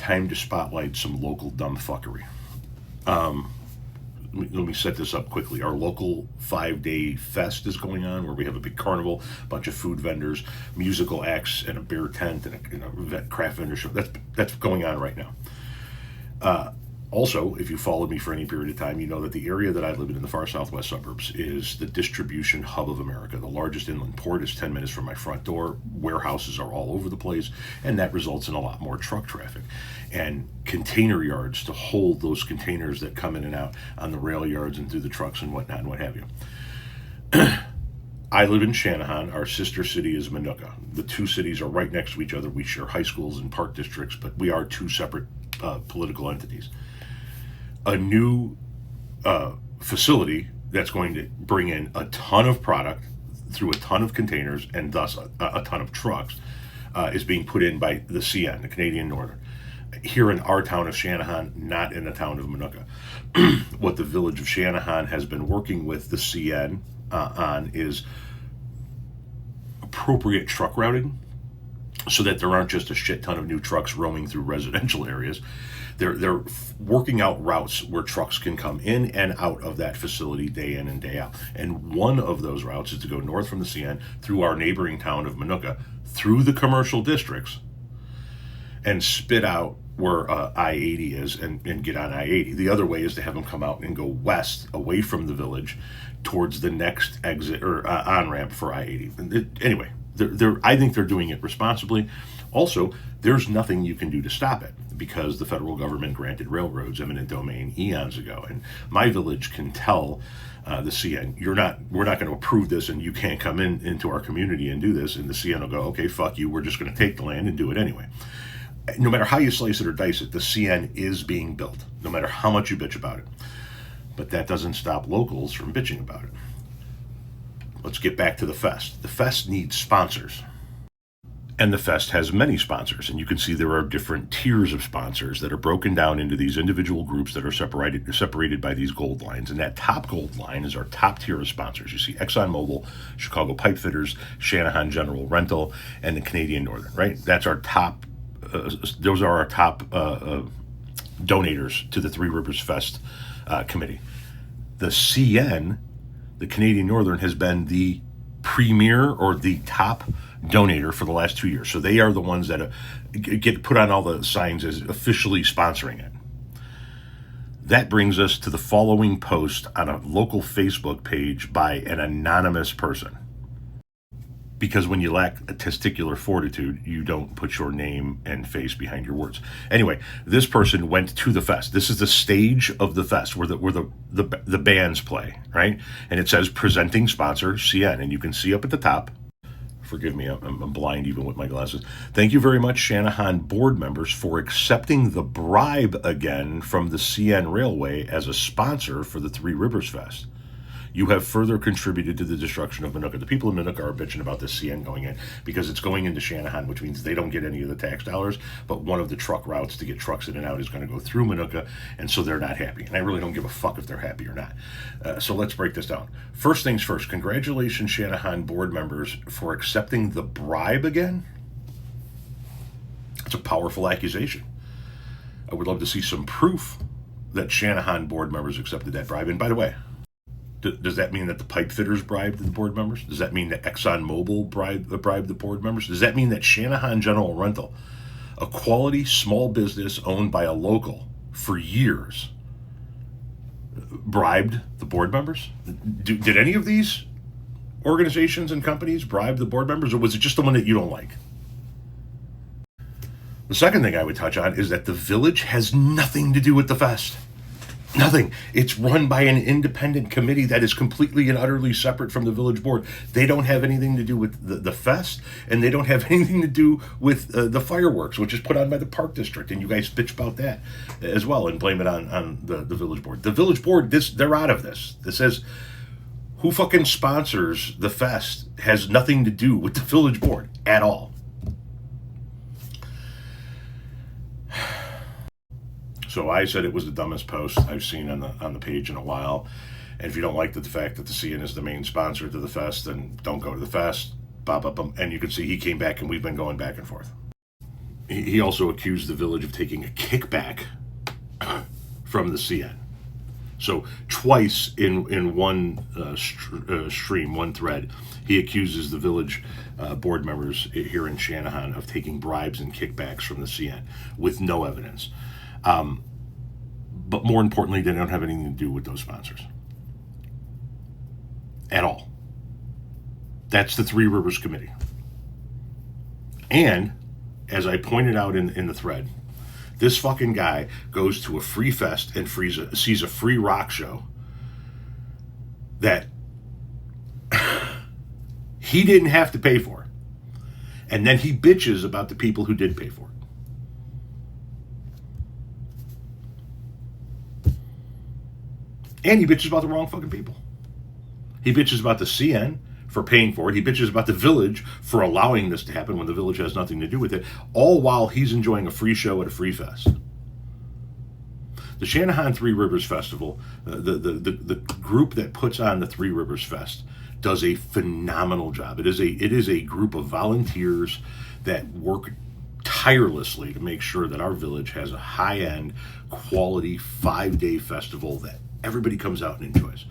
time to spotlight some local dumb fuckery. Let me set this up quickly. Our local 5-day fest is going on where we have a big carnival, a bunch of food vendors, musical acts, and a beer tent and a craft vendor show. That's going on right now. Also, if you followed me for any period of time, you know that the area that I live in the far southwest suburbs is the distribution hub of America. The largest inland port is 10 minutes from my front door. Warehouses are all over the place, and that results in a lot more truck traffic. And container yards to hold those containers that come in and out on the rail yards and through the trucks and whatnot and what have you. I live in Shanahan. Our sister city is Minooka. The two cities are right next to each other. We share high schools and park districts, but we are two separate political entities. A new facility that's going to bring in a ton of product through a ton of containers and thus a ton of trucks is being put in by the CN, the Canadian Northern, here in our town of Shanahan, not in the town of Minooka. What the village of Shanahan has been working with the CN on is appropriate truck routing so that there aren't just a shit ton of new trucks roaming through residential areas. They're working out routes where trucks can come in and out of that facility day in and day out. And one of those routes is to go north from the CN through our neighboring town of Minooka, through the commercial districts, and spit out where I-80 is and get on I-80. The other way is to have them come out and go west away from the village towards the next exit or on-ramp for I-80. Anyway, I think they're doing it responsibly. Also, there's nothing you can do to stop it because the federal government granted railroads eminent domain eons ago. And my village can tell the CN, we're not going to approve this and you can't come into our community and do this. And the CN will go, okay, fuck you, we're just going to take the land and do it anyway. No matter how you slice it or dice it, the CN is being built, no matter how much you bitch about it. But that doesn't stop locals from bitching about it. Let's get back to the fest. The fest needs sponsors. And the fest has many sponsors, and you can see there are different tiers of sponsors that are broken down into these individual groups that are separated by these gold lines. And that top gold line is our top tier of sponsors. You see ExxonMobil, Chicago Pipe Fitters, Shanahan General Rental, and the Canadian Northern, right? That's our top, those are our top donators to the Three Rivers Fest committee. The CN, the Canadian Northern, has been the premier or the top donator for the last 2 years. So they are the ones that get put on all the signs as officially sponsoring it. That brings us to the following post on a local Facebook page by an anonymous person. Because when you lack a testicular fortitude, you don't put your name and face behind your words. Anyway, this person went to the fest. This is the stage of the fest where the bands play, right? And it says presenting sponsor CN, and you can see up at the top. Forgive me, I'm blind even with my glasses. Thank you very much, Shanahan board members, for accepting the bribe again from the CN Railway as a sponsor for the Three Rivers Fest. You have further contributed to the destruction of Minooka. The people of Minooka are bitching about the CN going in because it's going into Shanahan, which means they don't get any of the tax dollars, but one of the truck routes to get trucks in and out is going to go through Minooka, and so they're not happy. And I really don't give a fuck if they're happy or not. So let's break this down. First things first, congratulations, Shanahan board members, for accepting the bribe again. It's a powerful accusation. I would love to see some proof that Shanahan board members accepted that bribe. And by the way, does that mean that the pipe fitters bribed the board members? Does that mean that ExxonMobil bribed the board members? Does that mean that Shanahan General Rental, a quality small business owned by a local for years, bribed the board members? Did any of these organizations and companies bribe the board members, or was it just the one that you don't like? The second thing I would touch on is that the village has nothing to do with the fest. Nothing. It's run by an independent committee that is completely and utterly separate from the village board. They don't have anything to do with the fest, and they don't have anything to do with the fireworks, which is put on by the park district. And you guys bitch about that as well and blame it on the village board. The village board, they're out of this. This says who fucking sponsors the fest has nothing to do with the village board at all. So I said it was the dumbest post I've seen on the page in a while. And if you don't like the fact that the CN is the main sponsor to the fest, then don't go to the fest. And you can see he came back and we've been going back and forth. he also accused the village of taking a kickback from the CN. So twice in one stream, one thread, he accuses the village board members here in Shanahan of taking bribes and kickbacks from the CN with no evidence. But more importantly, they don't have anything to do with those sponsors at all. That's the Three Rivers Committee. And as I pointed out in the thread, this fucking guy goes to a free fest and sees a free rock show that he didn't have to pay for. And then he bitches about the people who did pay for it. And he bitches about the wrong fucking people. He bitches about the CN for paying for it. He bitches about the village for allowing this to happen when the village has nothing to do with it, all while he's enjoying a free show at a free fest. The Shanahan Three Rivers Festival, the group that puts on the Three Rivers Fest, does a phenomenal job. It is a group of volunteers that work tirelessly to make sure that our village has a high-end, quality 5-day festival that everybody comes out and enjoys.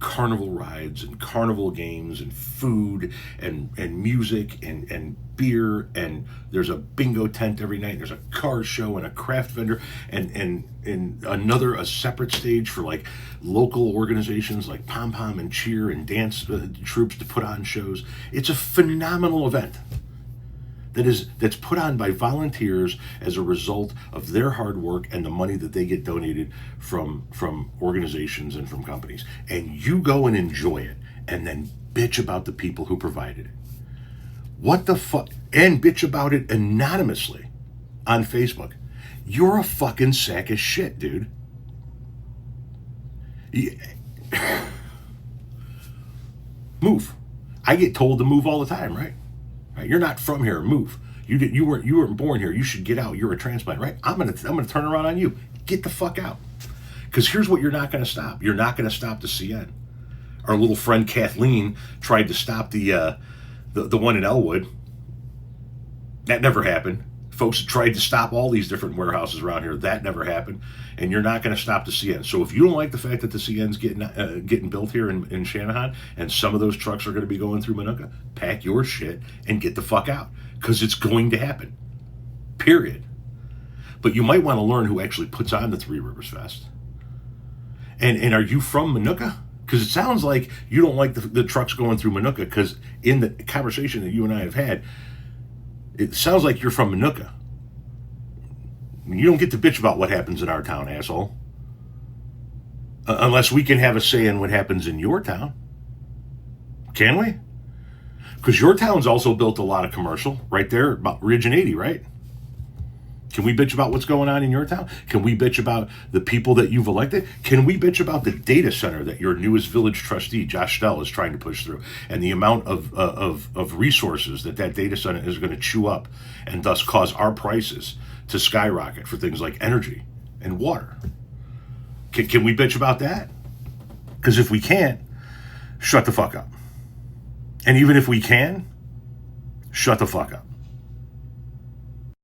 Carnival rides and carnival games and food and music and beer, and there's a bingo tent every night, and there's a car show and a craft vendor and a separate stage for like local organizations like Pom Pom and Cheer and dance troops to put on shows. It's a phenomenal event that's put on by volunteers as a result of their hard work and the money that they get donated from organizations and from companies. And you go and enjoy it and then bitch about the people who provided it. What the fuck? And bitch about it anonymously on Facebook. You're a fucking sack of shit, dude. Move. I get told to move all the time, right? You're not from here. Move. You weren't born here. You should get out. You're a transplant, right? I'm gonna turn around on you. Get the fuck out. Because here's what you're not gonna stop. You're not gonna stop the CN. Our little friend Kathleen tried to stop the one in Elwood. That never happened. Folks tried to stop all these different warehouses around here. That never happened. And you're not going to stop the CN. So if you don't like the fact that the CN's getting built here in Shanahan, and some of those trucks are going to be going through Minooka, pack your shit and get the fuck out. Because it's going to happen. Period. But you might want to learn who actually puts on the Three Rivers Fest. And are you from Minooka? Because it sounds like you don't like the trucks going through Minooka, because in the conversation that you and I have had, it sounds like you're from Minooka. You don't get to bitch about what happens in our town, asshole. Unless we can have a say in what happens in your town. Can we? Because your town's also built a lot of commercial right there, about Ridge and 80, right? Can we bitch about what's going on in your town? Can we bitch about the people that you've elected? Can we bitch about the data center that your newest village trustee, Josh Stell, is trying to push through, and the amount of resources that data center is going to chew up, and thus cause our prices to skyrocket for things like energy and water? Can we bitch about that? Because if we can't, shut the fuck up. And even if we can, shut the fuck up.